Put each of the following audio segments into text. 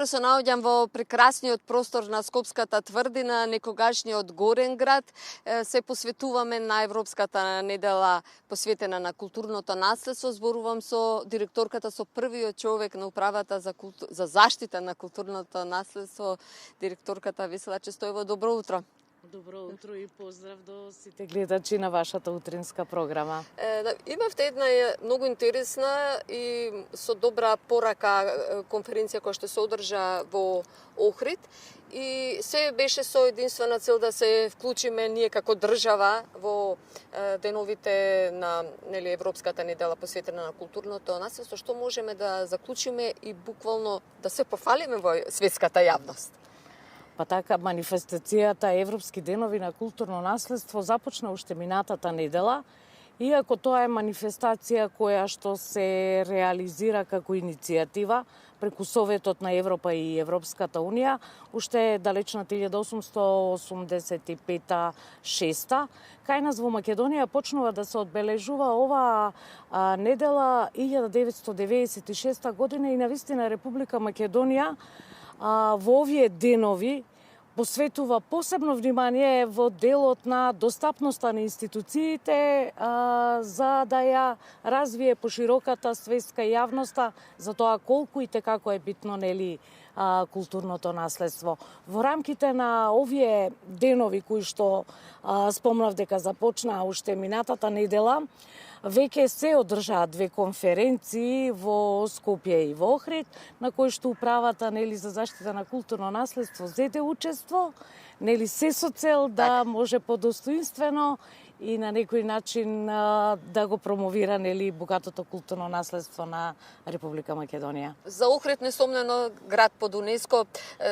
Се наоѓам во прекрасниот простор на Скопската тврдина, некогашниот Горен град. Се посветуваме на Европската недела посветена на културното наследство. Зборувам со директорката, со првиот човек на управата за заштита на културното наследство, директорката Весела Честоева. Добро утро. Добро утро и поздрав до сите гледачи на вашата утринска програма. Имавте една многу интересна и со добра порака конференција која што се одржа во Охрид и се беше со единствена цел да се вклучиме ние како држава во деновите на Европската недела посветена на културното наследство, што можеме да заклучиме и буквално да се пофалиме во светската јавност. Па така, манифестацијата Европски денови на културно наследство започна уште минатата недела, иако тоа е манифестација која што се реализира како иницијатива преку Советот на Европа и Европската Унија, уште далечната 1885-6. Кај нас во Македонија почнува да се одбележува оваа недела 1996 година и навистина Република Македонија во овие денови посветува посебно внимание во делот на достапноста на институциите за да ја развие пошироката светска јавноста за тоа колку и како е битно културното наследство. Во рамките на овие денови кои што спомнав дека започнаа уште минатата недела, веќе се одржаат две конференции во Скопје и во Охрид, на кои што управата за заштита на културно наследство зеде учество, се со цел да може подостоинствено и на некој начин да го промовира богатото културно наследство на Република Македонија. За Охрид несомнено град под УНЕСКО.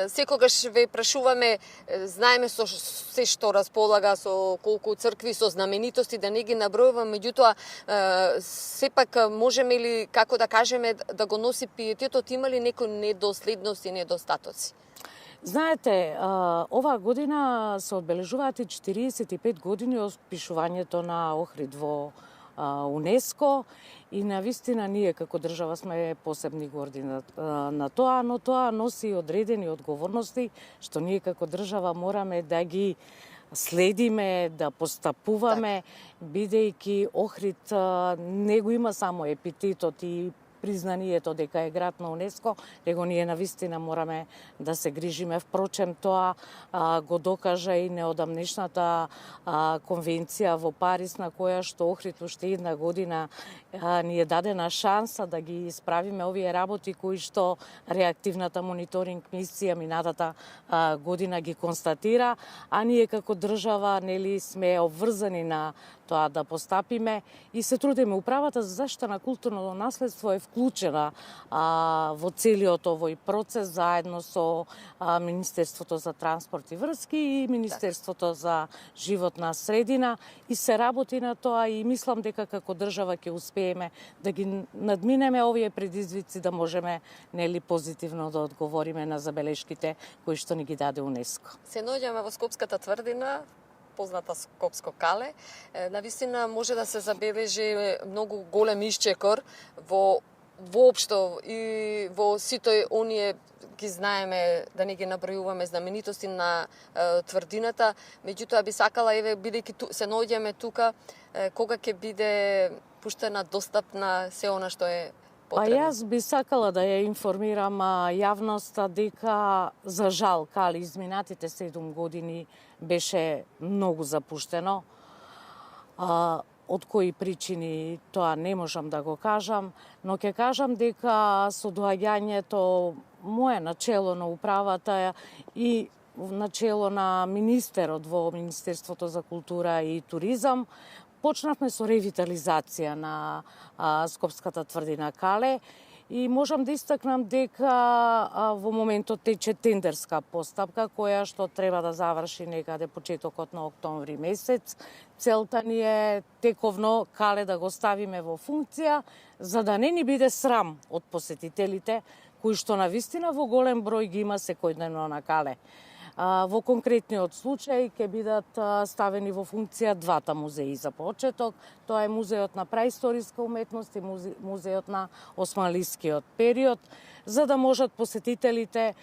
Секогаш ве прашуваме, знаеме со се што располага, со колку цркви, со знаменитости, да не ги набројуваме, меѓутоа сепак можеме ли, како да кажеме, да го носи пиететот, има ли некои недоследности и недостатоци? Знаете, оваа година се одбележуваат и 45 години од впишувањето на Охрид во УНЕСКО и навистина ние како држава сме посебни горди на тоа, но тоа носи одредени одговорности што ние како држава мораме да ги следиме, да постапуваме, бидејќи Охрид не го има само епитетот и признанието дека е град на УНЕСКО, него ние навистина мораме да се грижиме. Впрочем, тоа го докажа и неодамнешната конвенција во Париз, на која што Охрид уште една година ни е дадена шанса да ги исправиме овие работи кои што реактивната мониторинг мисија минатата година ги констатира, а ние како држава сме обврзани на тоа да постапиме и се трудиме. Управата за заштита на културното наследство е вклучена во целиот овој процес заедно со Министерството за транспорт и врски и Министерството за животна средина и се работи на тоа и мислам дека како држава ќе успееме да ги надминеме овие предизвици, да можеме позитивно да одговориме на забелешките кои што ни ги даде УНЕСКО. Се наоѓаме во Скопската тврдина, позната Скопско кале. Навистина може да се забележи многу голем исчекор воопшто и во сите оние ги знаеме, да не ги набројуваме знаменитости на тврдината, меѓутоа би сакала, бидејќи се наоѓаме тука, кога ќе биде пуштена достапна се она што е потребно? Па јас би сакала да ја информирам јавноста дека за жал кале изминатите 7 години беше многу запуштено. Од кои причини тоа не можам да го кажам, но ќе кажам дека со доаѓањето мое начело на управата и начело на министерот во Министерството за култура и туризам, почнавме со ревитализација на Скопската тврдина кале и можам да истакнам дека во моментот тече тендерска постапка која што треба да заврши некаде почетокот на октомври месец. Целта ни е тековно кале да го ставиме во функција, за да не ни биде срам од посетителите кои што навистина во голем број ги има секојдневно на кале. Во конкретниот случај ќе бидат ставени во функција двата музеи за почеток. Тоа е музеот на праисториска уметност и музеот на османлискиот период, за да можат посетителите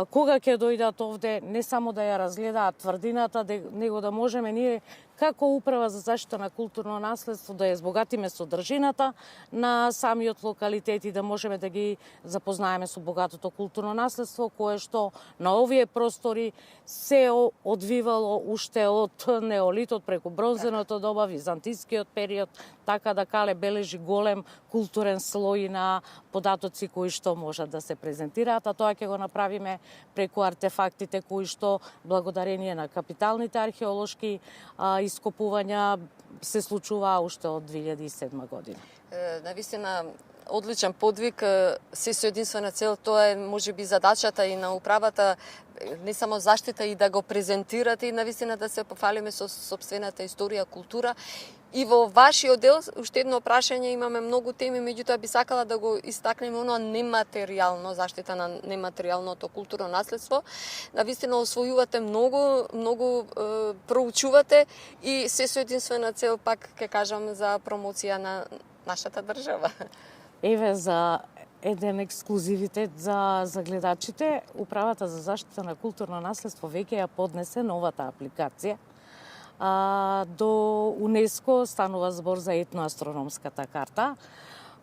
кога ќе дојдат овде не само да ја разгледаат тврдината, него да можеме ние како Управа за заштита на културно наследство да ја збогатиме содржината на самиот локалитет и да можеме да ги запознаеме со богатото културно наследство кое што на овие простори се одвивало уште од неолитот преку бронзеното доба, византискиот период, така да Кале бележи голем културен слој на податоци кои што можат да се презентираат, а тоа ќе го направиме преку артефактите кои што благодарение на капиталните археолошки ископувања се случува уште од 2007 година. Навистина, одличен подвиг, се со единствена цел, тоа е можеби задачата и на управата, не само заштита и да го презентирате и навистина да се пофалиме со сопствената историја, култура. И во вашиот дел, уште едно прашање, имаме многу теми, меѓутоа би сакала да го истакнеме оно нематеријално, заштита на нематеријалното културно наследство. Навистина освојувате многу проучувате и се со единствена цел, пак ќе кажам, за промоција на нашата држава. Еве за еден ексклузивитет за гледачите, Управата за заштита на културно наследство веќе ја поднесе новата апликација. До УНЕСКО станува збор за етноастрономската карта,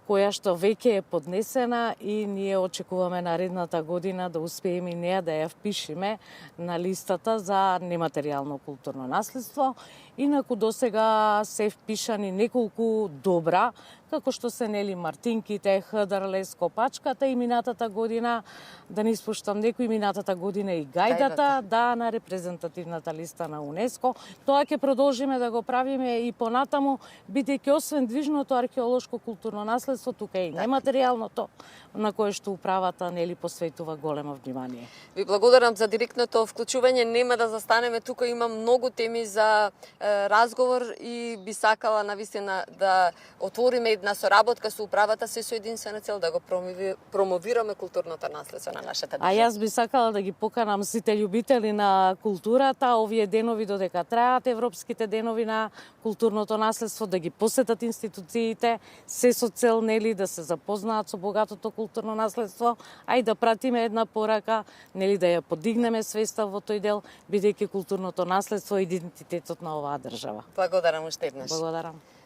која што веќе е поднесена и ние очекуваме наредната година да успееме и неа да ја впишеме на листата за нематеријално културно наследство. Инаку досега се впишани неколку добра, како што се нели Мартинките, Хдрлес, Копачката и минатата година, да не испуштам некој, минатата година и Гајдата, да, на репрезентативната листа на УНЕСКО. Тоа ќе продолжиме да го правиме и понатаму, бидејќи освен движното археолошко културно наследство, тука е и нематеријалното, на кое што управата нели посветува големо внимание. Ви благодарам за директното вклучување. Нема да застанеме тука, има многу теми за разговор и би сакала навистина да отвориме една соработка со управата се со единствена цел да го промовираме културното наследство на нашата држава. А јас би сакала да ги поканам сите љубители на културата, овие денови додека траат европските денови на културното наследство, да ги посетат институциите, се со цел нели да се запознаат со богатото културно наследство, а и да пратиме една порака, нели да ја подигнеме свеста во тој дел, бидејќи културното наследство е идентитетот на оваа држава. Благодарам уште еднаш. Благодарам.